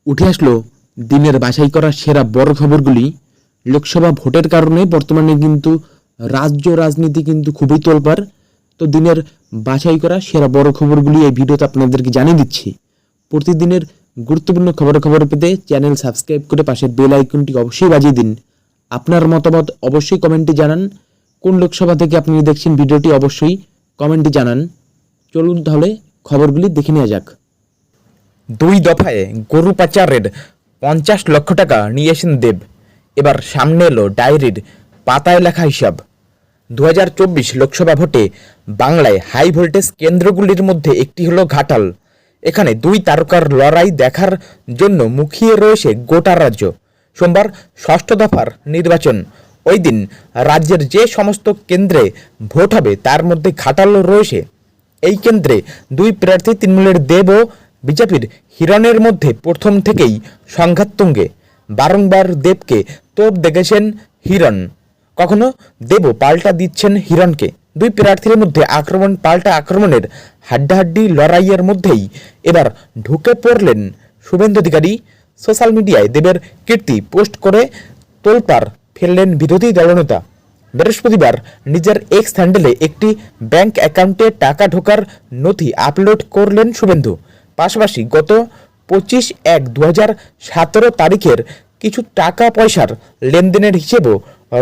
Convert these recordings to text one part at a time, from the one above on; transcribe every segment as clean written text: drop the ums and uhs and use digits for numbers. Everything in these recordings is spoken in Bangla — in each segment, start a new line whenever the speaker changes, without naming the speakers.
উঠে আসলো দিনের বাছাই করা সেরা বড় খবরগুলি। লোকসভা ভোটের কারণে বর্তমানে কিন্তু রাজ্য রাজনীতি কিন্তু খুবই তোলপাড়। তো দিনের বাছাই করা সেরা বড় খবরগুলি এই ভিডিওতে আপনাদেরকে জানিয়ে দিচ্ছি। প্রতিদিনের গুরুত্বপূর্ণ খবর পেতে চ্যানেল সাবস্ক্রাইব করে পাশের বেল আইকনটি অবশ্যই বাজিয়ে দিন। আপনার মতামত অবশ্যই কমেন্টে জানান। কোন লোকসভা থেকে আপনি দেখছেন ভিডিওটি অবশ্যই কমেন্টে জানান। চলুন তাহলে খবরগুলি দেখে নেওয়া যাক।
2 দফায় গরু পাচারের 50 লক্ষ টাকা নিয়েছেন দেব। এবার সামনে এলো ডায়েরির পাতায় লেখা হিসাব। 2024 লোকসভা ভোটে বাংলায় হাই ভোল্টেজ কেন্দ্রগুলির মধ্যে একটি হলো ঘাটাল। এখানে 2 তারকার লড়াই দেখার জন্য মুখিয়ে রয়েছে গোটা রাজ্য। সোমবার 6ষ্ঠ দফার নির্বাচন। ওই দিন রাজ্যের যে সমস্ত কেন্দ্রে ভোট হবে তার মধ্যে ঘাটালও রয়েছে। এই কেন্দ্রে 2 প্রার্থী তৃণমূলের দেব ও বিজেপির হিরণের মধ্যে প্রথম থেকেই সংঘাত তুঙ্গে। বারংবার দেবকে তোপ দেখেছেন হিরণ, কখনো দেবও পাল্টা দিচ্ছেন হিরণকে। 2 প্রার্থীর মধ্যে আক্রমণ পাল্টা আক্রমণের হাড্ডাহাড্ডি লড়াইয়ের মধ্যেই এবার ঢুকে পড়লেন শুভেন্দু অধিকারী। সোশ্যাল মিডিয়ায় দেবের কীর্তি পোস্ট করে তোলপাড় ফেললেন বিরোধী দলনেতা। বৃহস্পতিবার নিজের এক্স হ্যান্ডেলে একটি ব্যাংক অ্যাকাউন্টে টাকা ঢোকার নথি আপলোড করলেন শুভেন্দু। পাশাপাশি গত 25/1/2017 তারিখের কিছু টাকা পয়সার লেনদেনের হিসেবও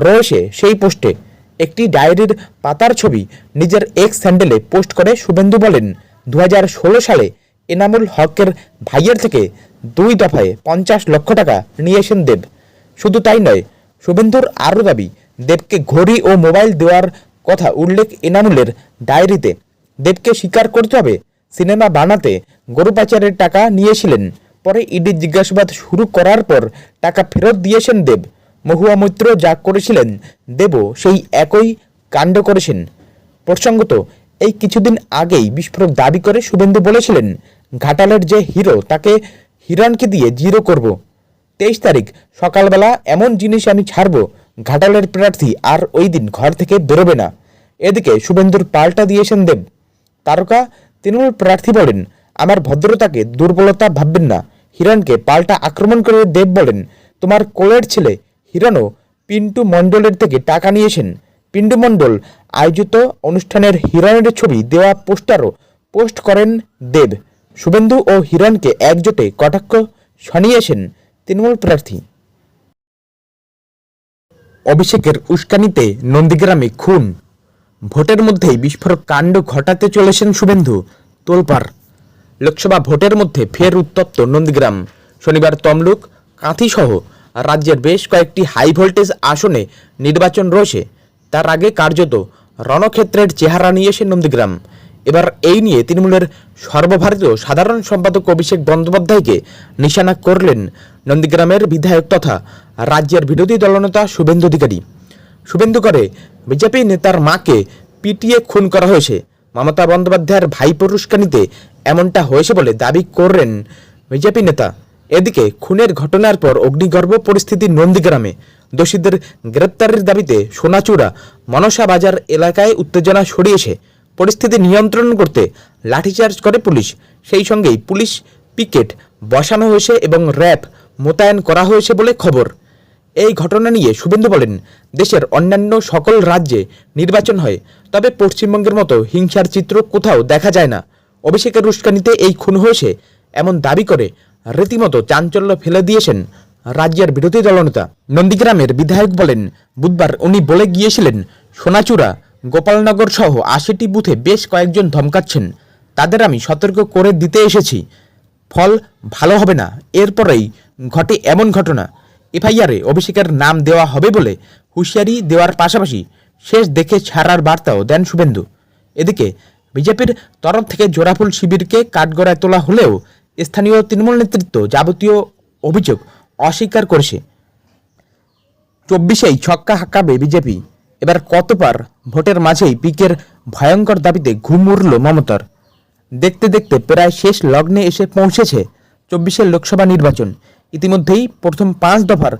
রয়েছে সেই পোস্টে। একটি ডায়েরির পাতার ছবি নিজের এক্স হ্যান্ডেলে পোস্ট করে শুভেন্দু বলেন, 2016 সালে এনামুল হকের ভাইয়ের থেকে 2 দফায় 50 লক্ষ টাকা নিয়েছেন দেব। শুধু তাই নয়, শুভেন্দুর আরও দাবি, দেবকে ঘড়ি ও মোবাইল দেওয়ার কথা উল্লেখ এনামুলের ডায়েরিতে। দেবকে স্বীকার করতে হবে, সিনেমা বানাতে গরু পাচারের টাকা নিয়েছিলেন। পরে ইডির জিজ্ঞাসাবাদ শুরু করার পর টাকা ফেরত দিয়েছেন দেব। মহুয়া মৈত্র যা করেছিলেন দেবও সেই একই কাণ্ড করেছেন। প্রসঙ্গত, এই কিছুদিন আগেই বিস্ফোরক দাবি করে শুভেন্দু বলেছিলেন, ঘাটালের যে হিরো তাকে হিরণকে দিয়ে জিরো করব। 23 তারিখ সকালবেলা এমন জিনিস আমি ছাড়ব, ঘাটালের প্রার্থী আর ওই দিন ঘর থেকে বেরোবে না। এদিকে শুভেন্দুর পাল্টা দিয়েছেন দেব। তারকা তৃণমূল প্রার্থী বলেন, আমার ভদ্রতাকে দুর্বলতা ভাববেন না। হিরণকে পাল্টা আক্রমণ করে দেব বলেন, তোমার কোলের ছেলে হিরণও পিন্টু মণ্ডলের থেকে টাকা নিয়েছেন। পিন্টু মণ্ডল আয়োজিত অনুষ্ঠানের হিরণের ছবি দেওয়া পোস্টারও পোস্ট করেন দেব। শুভেন্দু ও হিরণকে একজোটে কটাক্ষ শনিয়েছেন তৃণমূল প্রার্থী। অভিষেকের উস্কানিতে নন্দীগ্রামে খুন, ভোটের মধ্যেই বিস্ফোরক কাণ্ড ঘটাতে চলেছেন শুভেন্দু। তোলপাড়, লোকসভা ভোটের মধ্যে ফের উত্তপ্ত নন্দীগ্রাম। শনিবার তমলুক, কাঁথি সহ রাজ্যের বেশ কয়েকটি হাই ভোল্টেজ আসনে নির্বাচন রয়েছে। তার আগে কার্যত রণক্ষেত্রের চেহারা নিয়েছে নন্দীগ্রাম। এবার এই নিয়ে তৃণমূলের সর্বভারতীয় সাধারণ সম্পাদক অভিষেক বন্দ্যোপাধ্যায়কে নিশানা করলেন নন্দীগ্রামের বিধায়ক তথা রাজ্যের বিরোধী দলনেতা শুভেন্দু অধিকারী। শুভেন্দু করে বিজেপি নেতার মাকে পিটিয়ে খুন করা হয়েছে। মমতা বন্দ্যোপাধ্যায়ের ভাইপোর উস্কানিতে এমনটা হয়েছে বলে দাবি করলেন বিজেপি নেতা। এদিকে খুনের ঘটনার পর অগ্নিগর্ভ পরিস্থিতি নন্দীগ্রামে। দোষীদের গ্রেপ্তারের দাবিতে সোনাচূড়া মনসা বাজার এলাকায় উত্তেজনা ছড়িয়েছে। পরিস্থিতি নিয়ন্ত্রণ করতে লাঠিচার্জ করে পুলিশ। সেই সঙ্গেই পুলিশ পিকেট বসানো হয়েছে এবং র্যাব মোতায়েন করা হয়েছে বলে খবর। এই ঘটনা নিয়ে শুভেন্দু বলেন, দেশের অন্যান্য সকল রাজ্যে নির্বাচন হয়, তবে পশ্চিমবঙ্গের মতো হিংসার চিত্র কোথাও দেখা যায় না। অভিষেকের উস্কানিতে এই খুন হয়েছে এমন দাবি করে রীতিমতো চাঞ্চল্য ফেলে দিয়েছেন রাজ্যের বিরোধী দলনেতা। নন্দীগ্রামের বিধায়ক বলেন, বুধবার উনি বলে গিয়েছিলেন, সোনাচূড়া, গোপালনগর সহ 80টি বুথে বেশ কয়েকজন ধমকাচ্ছেন, তাদের আমি সতর্ক করে দিতে এসেছি, ফল ভালো হবে না। এরপরেই ঘটে এমন ঘটনা। এফআইআরে অভিষেকের নাম দেওয়া হবে বলে হুঁশিয়ারি দেওয়ার পাশাপাশি শেষ দেখে ছাড়ার বার্তাও দেন শুভেন্দু। এদিকে বিজেপির তরফ থেকে জোড়াফুল শিবিরকে কাঠগড়ায় তোলা হলেও স্থানীয় তৃণমূল নেতৃত্ব যাবতীয় অভিযোগ অস্বীকার করেছে। 24-এই ছক্কা হাঁকাবে বিজেপি। এবার কতবার ভোটের মাঝেই পিকের ভয়ঙ্কর দাবিতে ঘুম উড়ল মমতার। দেখতে দেখতে প্রায় শেষ লগ্নে এসে পৌঁছেছে 24-এর লোকসভা নির্বাচন। ইতিমধ্যেই প্রথম 5 দফার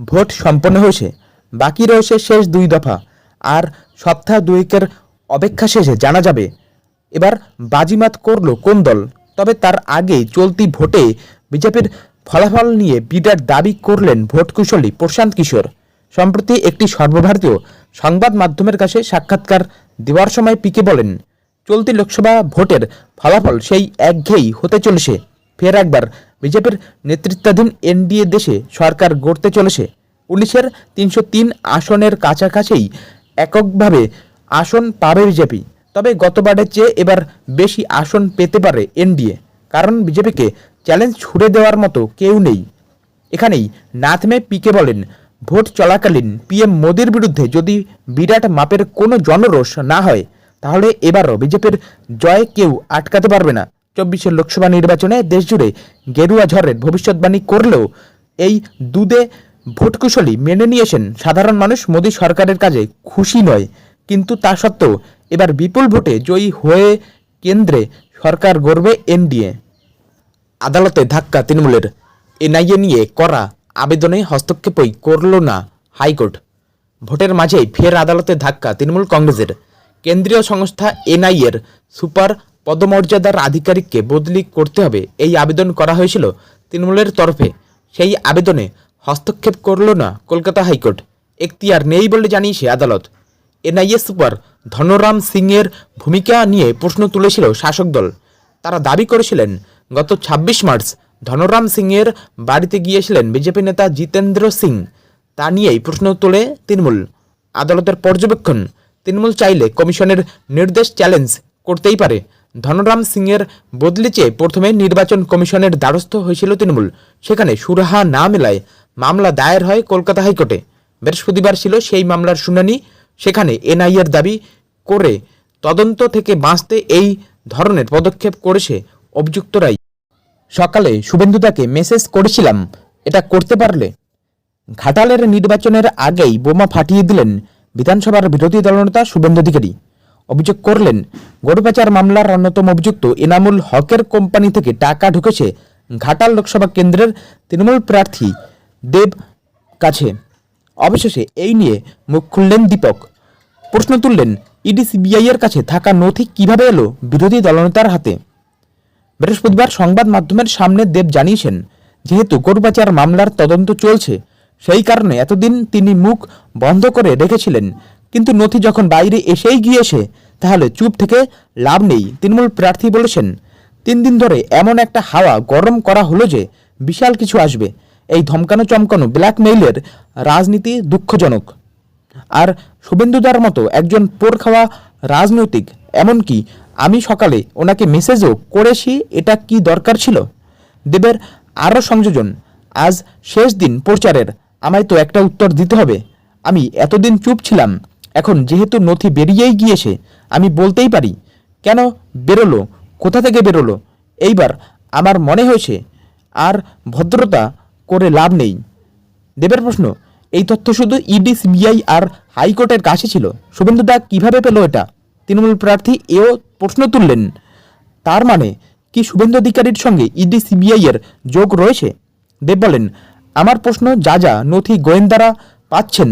ভোট সম্পন্ন হয়েছে, বাকি রয়েছে শেষ 2 দফা। আর সপ্তাহ 2 অপেক্ষা শেষে জানা যাবে এবার বাজিমাত করল কোন দল। তবে তার আগেই চলতি ভোটে বিজেপির ফলাফল নিয়ে বিরাট দাবি করলেন ভোট কুশলী প্রশান্ত কিশোর। সম্প্রতি একটি সর্বভারতীয় সংবাদ মাধ্যমের কাছে সাক্ষাৎকার দেওয়ার সময় পিকে বলেন, চলতি লোকসভা ভোটের ফলাফল সেই একঘেয়েই হতে চলেছে। ফের একবার বিজেপির নেতৃত্বাধীন এনডিএ দেশে সরকার গড়তে চলেছে। 19-এর 303 আসনের কাছাকাছিই এককভাবে আসন পাবে বিজেপি। তবে গতবারের চেয়ে এবার বেশি আসন পেতে পারে এনডিএ, কারণ বিজেপিকে চ্যালেঞ্জ ছুড়ে দেওয়ার মতো কেউ নেই। এখানেই না থেমে পিকে বলেন, ভোট চলাকালীন পিএম মোদির বিরুদ্ধে যদি বিরাট মাপের কোনো জনরোষ না হয়, তাহলে এবারও বিজেপির জয় কেউ আটকাতে পারবে না। 24-এর লোকসভা নির্বাচনে দেশজুড়ে গেরুয়া ঝড়ের ভবিষ্যৎবাণী করলেও এই দুদে ভোটকুশলী মেনে নিয়েছেন সাধারণ মানুষ মোদী সরকারের কাজে খুশি নয়। কিন্তু তা সত্ত্বেও এবার বিপুল ভোটে জয়ী হয়ে কেন্দ্রে সরকার গড়বে এনডিএ। আদালতে ধাক্কা তৃণমূলের। এনআইএ নিয়ে করা আবেদনে হস্তক্ষেপই করল না হাইকোর্ট। ভোটের মাঝেই ফের আদালতে ধাক্কা তৃণমূল কংগ্রেসের। কেন্দ্রীয় সংস্থা এনআইএর সুপার পদমর্যাদার আধিকারিককে বদলি করতে হবে, এই আবেদন করা হয়েছিল তৃণমূলের তরফে। সেই আবেদনে হস্তক্ষেপ করল না কলকাতা হাইকোর্ট। এখতিয়ার নেই বলে জানিয়েছে আদালত। এনআইএ সুপার ধনরাম সিংয়ের ভূমিকা নিয়ে প্রশ্ন তুলেছিল শাসক দল। তারা দাবি করেছিলেন, গত 26 মার্চ ধনরাম সিংয়ের বাড়িতে গিয়েছিলেন বিজেপি নেতা জিতেন্দ্র সিং। তা নিয়েই প্রশ্ন তোলে তৃণমূল। আদালতের পর্যবেক্ষণ, তৃণমূল চাইলে কমিশনের নির্দেশ চ্যালেঞ্জ করতেই পারে। ধনরাম সিংয়ের বদলি চেয়ে প্রথমে নির্বাচন কমিশনের দ্বারস্থ হয়েছিল তৃণমূল। সেখানে সুরাহা না মেলায় মামলা দায়ের হয় কলকাতা হাইকোর্টে। বৃহস্পতিবার ছিল সেই মামলার শুনানি। সেখানে এনআইএর দাবি করে তদন্ত থেকে বাঁচতে এই ধরনের পদক্ষেপ করেছে অভিযুক্তরাই। সকালে শুভেন্দুদাকে মেসেজ করেছিলাম, এটা করতে পারলে। ঘাটালের নির্বাচনের আগেই বোমা ফাটিয়ে দিলেন বিধানসভার বিরোধী দলনেতা শুভেন্দু অধিকারী। অভিযোগ করলেন, গরু পাচার মামলার অন্যতম অভিযুক্ত এনামুল হকের কোম্পানি থেকে টাকা ঢুকেছে ঘাটাল লোকসভা কেন্দ্রের তৃণমূল প্রার্থী দেব কাছে। অবশেষে এই নিয়ে মুখ খুললেন দীপক। প্রশ্ন তুললেন, ইডি সিবিআই এর কাছে থাকা নথি কিভাবে এলো বিরোধী দলনেতার হাতে। বৃহস্পতিবার সংবাদ মাধ্যমের সামনে দেব জানিয়েছেন, যেহেতু গরু পাচার মামলার তদন্ত চলছে, সেই কারণে এতদিন তিনি মুখ বন্ধ করে রেখেছিলেন। কিন্তু নথি যখন বাইরে এসেই গিয়েছে, তাহলে চুপ থেকে লাভ নেই। তৃণমূল প্রার্থী বলেছেন, 3 দিন ধরে এমন একটা হাওয়া গরম করা হলো যে বিশাল কিছু আসবে। এই ধমকানো চমকানো ব্ল্যাকমেইলের রাজনীতি দুঃখজনক। আর শুভেন্দুদার মতো একজন পোর খাওয়া রাজনৈতিক, এমনকি আমি সকালে ওনাকে মেসেজও করেছি, এটা কি দরকার ছিল। দেবের আরও সংযোজন, আজ শেষ দিন প্রচারের, আমায় তো একটা উত্তর দিতে হবে। আমি এতদিন চুপ ছিলাম, এখন যেহেতু নথি বেরিয়েই গিয়েছে, আমি বলতেই পারি। কেন বেরোলো, কোথা থেকে বেরোলো, এইবার আমার মনে হয়েছে আর ভদ্রতা করে লাভ নেই। দেবের প্রশ্ন, এই তথ্য শুধু ইডি সিবিআই আর হাইকোর্টের কাছে ছিল, শুভেন্দুদা কিভাবে পেল এটা। তৃণমূল প্রার্থী এও প্রশ্ন তুললেন, তার মানে কি শুভেন্দু অধিকারীর সঙ্গে ইডি সিবিআই এর যোগ রয়েছে। দেব বলেন, আমার প্রশ্ন, যা যা নথি গোয়েন্দারা পাচ্ছেন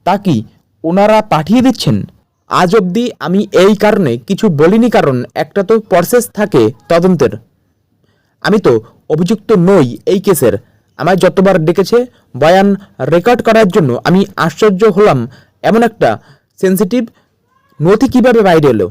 তা কি ওনারা পাঠিয়ে দিচ্ছেন? আজ অবধি আমি এই কারণে কিছু বলিনি, কারণ একটা তো প্রসেস থাকে তদন্তের। আমি তো অভিযুক্ত নই এই কেসের। আমায় যতবার ডেকেছে বয়ান রেকর্ড করার জন্য, আমি আশ্চর্য হলাম এমন একটা সেন্সিটিভ নথি কিভাবে বাইরে এলো।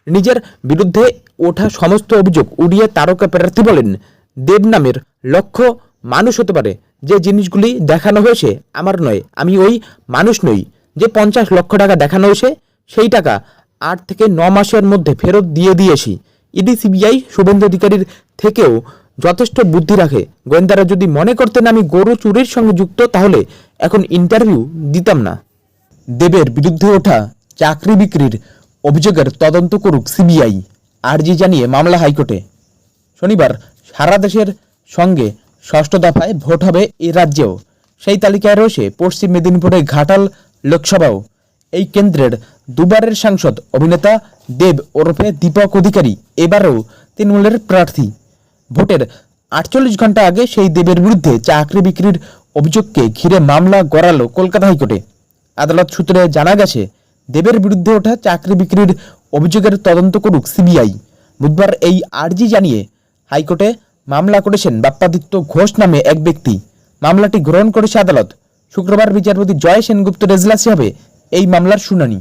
নিজের বিরুদ্ধে ওঠা সমস্ত অভিযোগ উড়িয়ে তারকা প্রার্থী বলেন, দেব নামের লক্ষ্য মানুষ হতে পারে। যে জিনিসগুলি দেখানো হয়েছে আমার নয়, আমি ওই মানুষ নই। যে 50 লক্ষ টাকা দেখানো হয়েছে, সেই টাকা 8 থেকে 9 মাসের মধ্যে ফেরত দিয়ে দিয়েছি। ইডি সিবিআই শুভেন্দু অধিকারীর থেকেও যথেষ্ট বুদ্ধি রাখে। গোয়েন্দারা যদি মনে করতেন আমি গরু চুরির সঙ্গে যুক্ত, তাহলে এখন ইন্টারভিউ দিতাম না। দেবের বিরুদ্ধে ওঠা চাকরি বিক্রির অভিযোগের তদন্ত করুক সিবিআই, আর্জি জানিয়ে মামলা হাইকোর্টে। শনিবার সারা দেশের সঙ্গে 6ষ্ঠ দফায় ভোট হবে এ রাজ্যেও। সেই তালিকায় রয়েছে পশ্চিম মেদিনীপুরের ঘাটাল লোকসভাও। এই কেন্দ্রের দুবারের সাংসদ অভিনেতা দেব ওরফে দীপক অধিকারী এবারেও তৃণমূলের প্রার্থী। ভোটের 48 ঘন্টা আগে সেই দেবের বিরুদ্ধে চাকরি বিক্রির অভিযোগকে ঘিরে মামলা গড়ালো কলকাতা হাইকোর্টে। আদালত সূত্রে জানা গেছে, দেবের বিরুদ্ধে ওঠা চাকরি বিক্রির অভিযোগের তদন্ত করুক সিবিআই। বুধবার এই আর্জি জানিয়ে হাইকোর্টে মামলা করেছেন বাপ্পাদিত্য ঘোষ নামে এক ব্যক্তি। মামলাটি গ্রহণ করেছে আদালত। শুক্রবার বিচারপতি জয় সেনগুপ্তের এজলাসে হবে এই মামলার শুনানি।